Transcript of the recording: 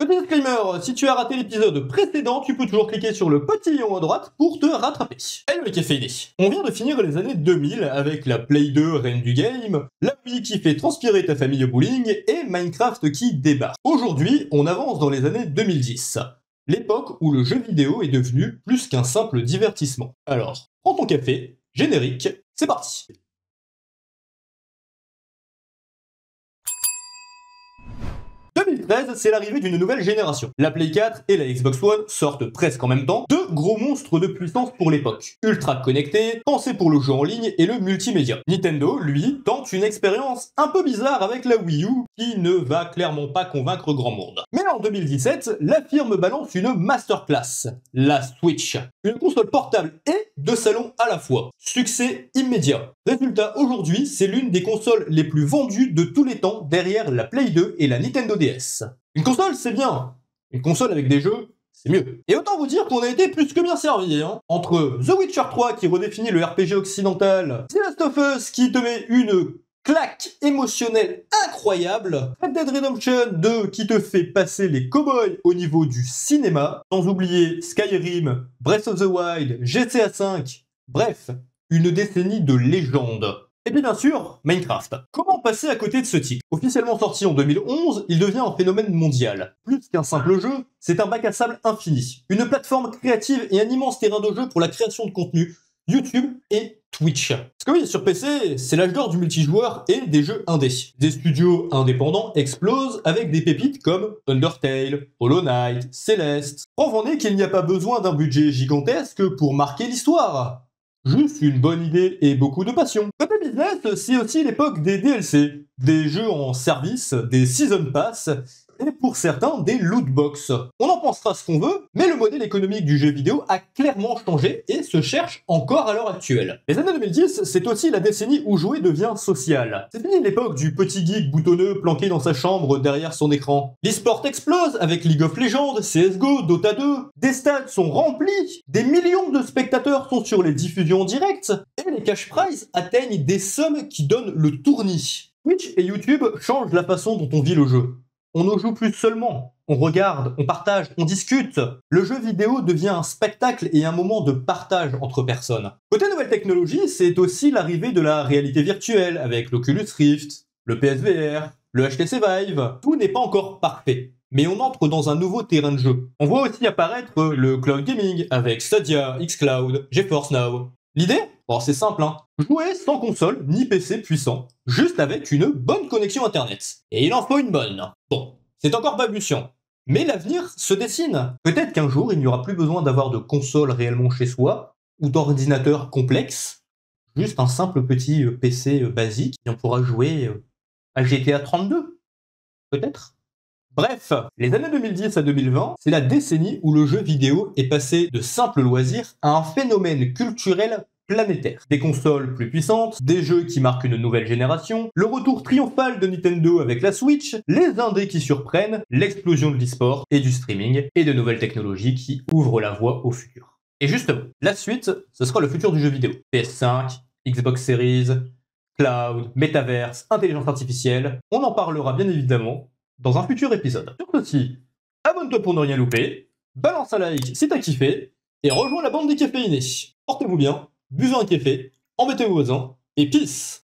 Petit disclaimer, si tu as raté l'épisode précédent, tu peux toujours cliquer sur le petit lion à droite pour te rattraper. Hello les caféinés. On vient de finir les années 2000 avec la Play 2 reine du game, la Wii qui fait transpirer ta famille au bowling et Minecraft qui débarque. Aujourd'hui, on avance dans les années 2010. L'époque où le jeu vidéo est devenu plus qu'un simple divertissement. Alors, prends ton café, générique, c'est parti. C'est l'arrivée d'une nouvelle génération. La Play 4 et la Xbox One sortent presque en même temps, deux gros monstres de puissance pour l'époque. Ultra connectés, pensés pour le jeu en ligne et le multimédia. Nintendo, lui, tente une expérience un peu bizarre avec la Wii U qui ne va clairement pas convaincre grand monde. Mais en 2017, la firme balance une masterclass, la Switch. Une console portable et de salon à la fois. Succès immédiat. Résultat, aujourd'hui, c'est l'une des consoles les plus vendues de tous les temps derrière la Play 2 et la Nintendo DS. Une console, c'est bien. Une console avec des jeux, c'est mieux. Et autant vous dire qu'on a été plus que bien servi, hein. Entre The Witcher 3 qui redéfinit le RPG occidental, The Last of Us qui te met une claque émotionnelle incroyable, Red Dead Redemption 2 qui te fait passer les cowboys au niveau du cinéma, sans oublier Skyrim, Breath of the Wild, GTA V, bref, une décennie de légende. Et puis bien sûr, Minecraft. Comment passer à côté de ce titre? Officiellement sorti en 2011, il devient un phénomène mondial. Plus qu'un simple jeu, c'est un bac à sable infini. Une plateforme créative et un immense terrain de jeu pour la création de contenu, YouTube et Twitch. Parce que oui, sur PC, c'est l'âge d'or du multijoueur et des jeux indés. Des studios indépendants explosent avec des pépites comme Undertale, Hollow Knight, Celeste. Preuve en est qu'il n'y a pas besoin d'un budget gigantesque pour marquer l'histoire. Juste une bonne idée et beaucoup de passion. Côté business, c'est aussi l'époque des DLC, des jeux en service, des Season Pass, et pour certains, des loot box. On en pensera ce qu'on veut, mais le modèle économique du jeu vidéo a clairement changé et se cherche encore à l'heure actuelle. Les années 2010, c'est aussi la décennie où jouer devient social. C'est fini l'époque du petit geek boutonneux planqué dans sa chambre derrière son écran. L'e-sport explose avec League of Legends, CSGO, Dota 2. Des stades sont remplis, des millions de spectateurs sont sur les diffusions en direct, et les cash prizes atteignent des sommes qui donnent le tournis. Twitch et YouTube changent la façon dont on vit le jeu. On ne joue plus seulement, on regarde, on partage, on discute. Le jeu vidéo devient un spectacle et un moment de partage entre personnes. Côté nouvelle technologie, c'est aussi l'arrivée de la réalité virtuelle avec l'Oculus Rift, le PSVR, le HTC Vive. Tout n'est pas encore parfait, mais on entre dans un nouveau terrain de jeu. On voit aussi apparaître le cloud gaming avec Stadia, xCloud, GeForce Now. L'idée? Bon, c'est simple, hein. Jouer sans console ni PC puissant, juste avec une bonne connexion internet. Et il en faut une bonne. Bon, c'est encore balbutiant. Mais l'avenir se dessine. Peut-être qu'un jour, il n'y aura plus besoin d'avoir de console réellement chez soi, ou d'ordinateur complexe. Juste un simple petit PC basique, et on pourra jouer à GTA 32. Peut-être. Bref, les années 2010 à 2020, c'est la décennie où le jeu vidéo est passé de simple loisir à un phénomène culturel planétaire. Des consoles plus puissantes, des jeux qui marquent une nouvelle génération, le retour triomphal de Nintendo avec la Switch, les indés qui surprennent, l'explosion de l'e-sport et du streaming, et de nouvelles technologies qui ouvrent la voie au futur. Et justement, la suite, ce sera le futur du jeu vidéo. PS5, Xbox Series, Cloud, Metaverse, intelligence artificielle, on en parlera bien évidemment dans un futur épisode. Sur ceci, abonne-toi pour ne rien louper, balance un like si t'as kiffé, et rejoins la bande des caféinés. Portez-vous bien, buvez un café, embêtez vos voisins, et peace!